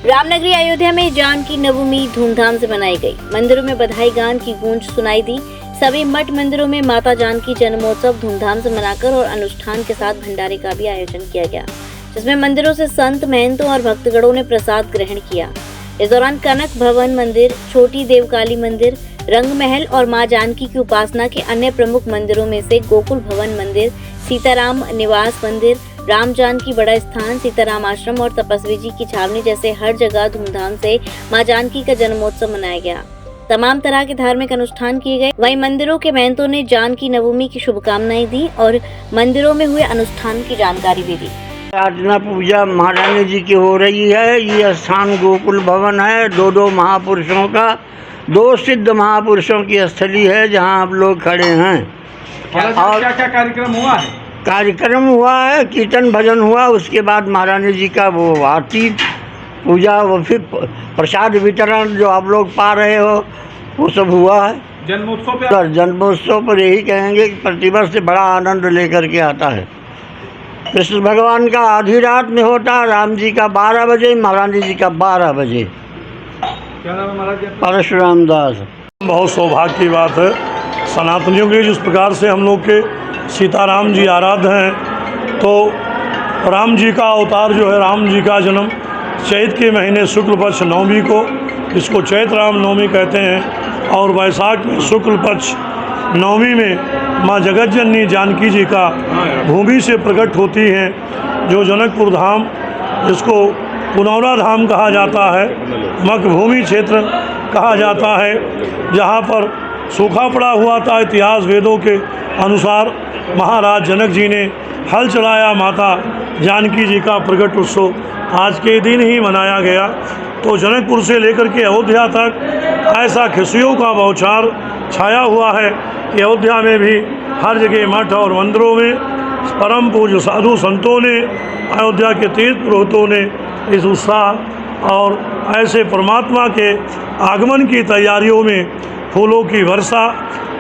रामनगरी अयोध्या में जानकी नवमी धूमधाम से मनाई गई। मंदिरों में बधाई गान की गूंज सुनाई दी। सभी मठ मंदिरों में माता जानकी जन्मोत्सव धूमधाम से मनाकर और अनुष्ठान के साथ भंडारे का भी आयोजन किया गया, जिसमें मंदिरों से संत महंतों और भक्तगणों ने प्रसाद ग्रहण किया। इस दौरान कनक भवन मंदिर, छोटी देवकाली मंदिर, रंग महल और मां जानकी की उपासना के अन्य प्रमुख मंदिरों में से गोकुल भवन मंदिर, सीताराम निवास मंदिर, राम जानकी बड़ा स्थान, सीताराम आश्रम और तपस्वी जी की छावनी जैसे हर जगह धूमधाम से मां जानकी का जन्मोत्सव मनाया गया। तमाम तरह के धार्मिक अनुष्ठान किए गए। वहीं मंदिरों के महंतों ने जानकी नवमी की शुभकामनाएं दी और मंदिरों में हुए अनुष्ठान की जानकारी भी दी। अर्चना पूजा महारानी जी की हो रही है। ये स्थान गोकुल भवन है। दो महापुरुषों का, दो सिद्ध महापुरुषों की स्थली है जहाँ आप लोग खड़े हैं। और क्या कार्यक्रम हुआ है? कार्यक्रम हुआ है, कीर्तन भजन हुआ, उसके बाद महारानी जी का वो आरती पूजा, वो फिर प्रसाद वितरण जो आप लोग पा रहे हो वो सब हुआ है। जन्मोत्सव पर यही कहेंगे कि प्रतिवर्ष बड़ा आनंद लेकर के आता है। कृष्ण भगवान का आधी रात में होता है, राम जी का 12 बजे, महारानी जी का 12 बजे। क्या नाम है महाराज? परशुराम दास। बहुत सौभाग्य की बात है सनातनियों के लिए, जिस प्रकार से हम लोग के सीताराम जी आराध्य हैं, तो राम जी का अवतार जो है, राम जी का जन्म चैत के महीने शुक्ल पक्ष नवमी को, इसको चैत्र राम नवमी कहते हैं, और वैशाख में शुक्ल पक्ष नवमी में माँ जगत जननी जानकी जी का भूमि से प्रकट होती हैं। जो जनकपुर धाम, जिसको पुनौरा धाम कहा जाता है, मखभूमि क्षेत्र कहा जाता है, जहाँ पर सूखा पड़ा हुआ था, इतिहास वेदों के अनुसार महाराज जनक जी ने हल चलाया। माता जानकी जी का प्रकट उत्सव आज के दिन ही मनाया गया। तो जनकपुर से लेकर के अयोध्या तक ऐसा खुशियों का बौछार छाया हुआ है कि अयोध्या में भी हर जगह मठ और मंदिरों में परम पूज्य साधु संतों ने, अयोध्या के तीर्थ पुरोहितों ने इस उत्साह और ऐसे परमात्मा के आगमन की तैयारियों में फूलों की वर्षा,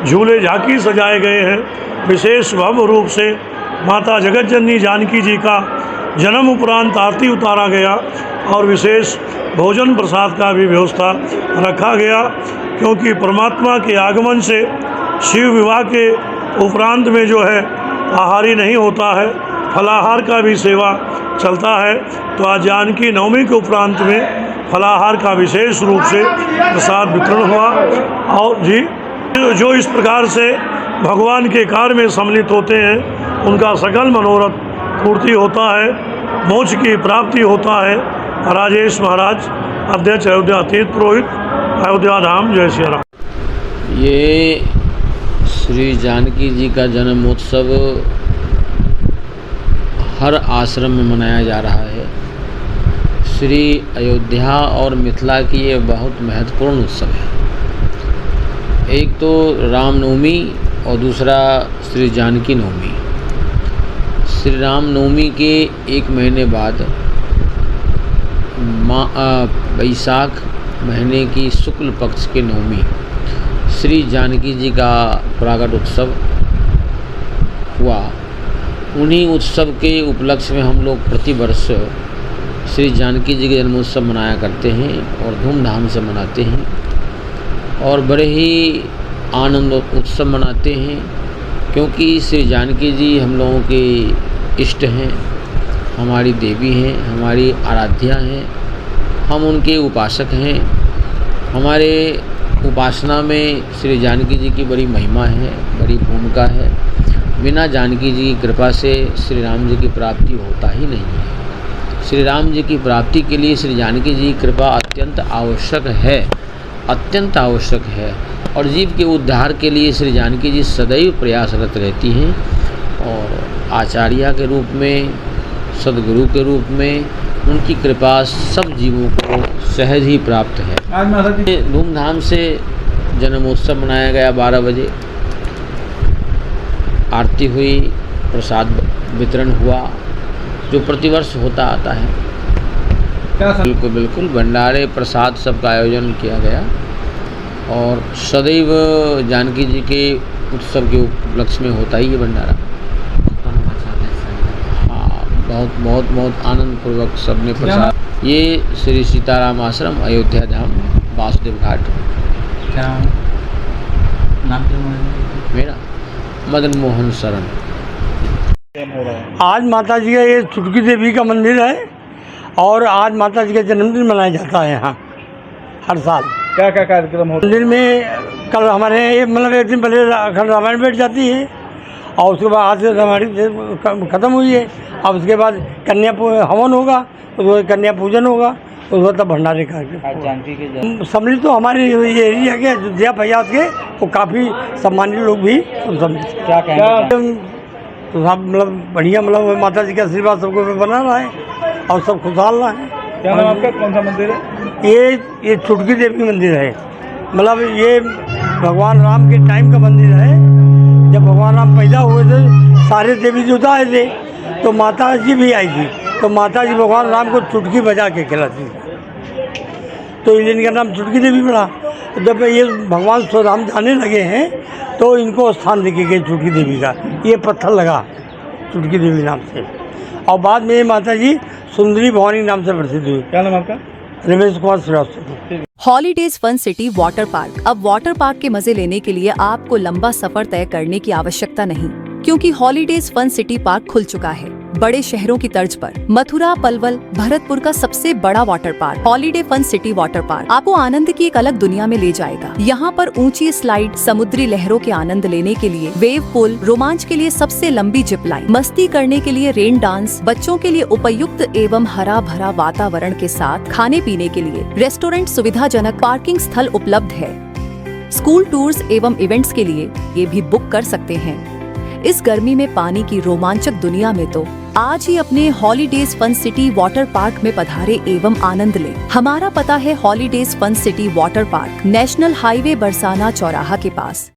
झूले झांकी सजाए गए हैं। विशेष भव्य रूप से माता जगत जननी जानकी जी का जन्म उपरांत आरती उतारा गया और विशेष भोजन प्रसाद का भी व्यवस्था रखा गया, क्योंकि परमात्मा के आगमन से शिव विवाह के उपरांत में जो है आहारी नहीं होता है, फलाहार का भी सेवा चलता है। तो आज जानकी नवमी के उपरांत में फलाहार का विशेष रूप से प्रसाद वितरण हुआ। और जी, जो इस प्रकार से भगवान के कार्य में सम्मिलित होते हैं, उनका सकल मनोरथ पूर्ति होता है, मोक्ष की प्राप्ति होता है। राजेश महाराज, अध्यक्ष अयोध्या तीर्थ पुरोहित, अयोध्या धाम, जय श्री राम। ये श्री जानकी जी का जन्मोत्सव हर आश्रम में मनाया जा रहा है। श्री अयोध्या और मिथिला की ये बहुत महत्वपूर्ण उत्सव है। एक तो रामनवमी और दूसरा श्री जानकी नवमी। श्री राम नवमी के एक महीने बाद वैशाख महीने की शुक्ल पक्ष के नवमी श्री जानकी जी का प्रागट उत्सव हुआ। उन्हीं उत्सव के उपलक्ष्य में हम लोग प्रतिवर्ष श्री जानकी जी के जन्मोत्सव मनाया करते हैं और धूमधाम से मनाते हैं और बड़े ही आनंद उत्सव मनाते हैं, क्योंकि श्री जानकी जी हम लोगों के इष्ट हैं, हमारी देवी हैं, हमारी आराध्या हैं, हम उनके उपासक हैं। हमारे उपासना में श्री जानकी जी की बड़ी महिमा है, बड़ी भूमिका है। बिना जानकी जी की कृपा से श्री राम जी की प्राप्ति होता ही नहीं है। श्री राम जी की प्राप्ति के लिए श्री जानकी जी की कृपा अत्यंत आवश्यक है, अत्यंत आवश्यक है। और जीव के उद्धार के लिए श्री जानकी जी सदैव प्रयासरत रहती हैं और आचार्य के रूप में, सदगुरु के रूप में उनकी कृपा सब जीवों को सहज ही प्राप्त है। धूमधाम से जन्मोत्सव मनाया गया। 12 बजे आरती हुई, प्रसाद वितरण हुआ, जो प्रतिवर्ष होता आता है। बिल्कुल भंडारे प्रसाद सबका आयोजन किया गया और सदैव जानकी जी के उत्सव के उपलक्ष्य में होता ही ये भंडारा। हाँ, बहुत आनंद पूर्वक सबने प्रसाद ये श्री सीताराम आश्रम, अयोध्या धाम, वासुदेव घाट। क्या नाम क्या मेरा मदन मोहन शरण। आज माता जी का ये चुटकी देवी का मंदिर है और आज माता जी का जन्मदिन मनाया जाता है यहाँ हर साल। क्या क्या कार्यक्रम होता मंदिर में कल हमारे ये मतलब एक दिन पहले अखंड रामायण बैठ जाती है और उसके बाद आज से रामायण खत्म हुई है। अब उसके बाद कन्या हवन होगा, उसके बाद कन्या पूजन होगा, उसके बाद तब भंडारे कार्यक्रम। जानकी के सम्मिलित तो हमारे ये एरिया के अयोध्या फैयाद के वो काफ़ी सम्मानित लोग भी सम्मिलित। क्या कहेंगे? तो सब मतलब बढ़िया, मतलब माता जी का आशीर्वाद सबको पे बना रहा है और सब खुशहाल रहा है। क्या नाम आपका? कौन सा मंदिर है? ये चुटकी देवी मंदिर है। मतलब ये भगवान राम के टाइम का मंदिर है। जब भगवान राम पैदा हुए थे सारे देवी देवता आए थे तो माता जी भी आई थी, तो माता जी भगवान राम को चुटकी बजा के खिलाती थी, तो इनका नाम चुटकी देवी पड़ा। जब ये भगवान श्री राम जाने लगे हैं तो इनको स्थान देके गए चुटकी देवी का, ये पत्थर लगा चुटकी देवी नाम से। और बाद में ये माता जी सुंदरी भवानी नाम से प्रसिद्ध हुई। क्या नाम आपका? Ramesh Kumar Srivastava. Holidays fun city water park. अब वाटर पार्क के मजे लेने के लिए आपको लंबा सफर तय करने की आवश्यकता नहीं, क्योंकि हॉलीडेज फन सिटी पार्क खुल चुका है बड़े शहरों की तर्ज पर। मथुरा, पलवल, भरतपुर का सबसे बड़ा water park holiday fun city water park आपको आनंद की एक अलग दुनिया में ले जाएगा। यहाँ पर ऊंची स्लाइड, समुद्री लहरों के आनंद लेने के लिए वेव पूल, रोमांच के लिए सबसे लंबी जिप लाइन, मस्ती करने के लिए रेन डांस, बच्चों के लिए उपयुक्त एवं हरा भरा वातावरण के साथ खाने पीने के लिए रेस्टोरेंट, सुविधाजनक पार्किंग स्थल उपलब्ध है। स्कूल टूर्स एवं इवेंट्स के लिए ये भी बुक कर सकते हैं। इस गर्मी में पानी की रोमांचक दुनिया में तो आज ही अपने holidays fun city water park में पधारे एवं आनंद लें। हमारा पता है holidays fun city water park, national highway Barsana चौराहा के पास।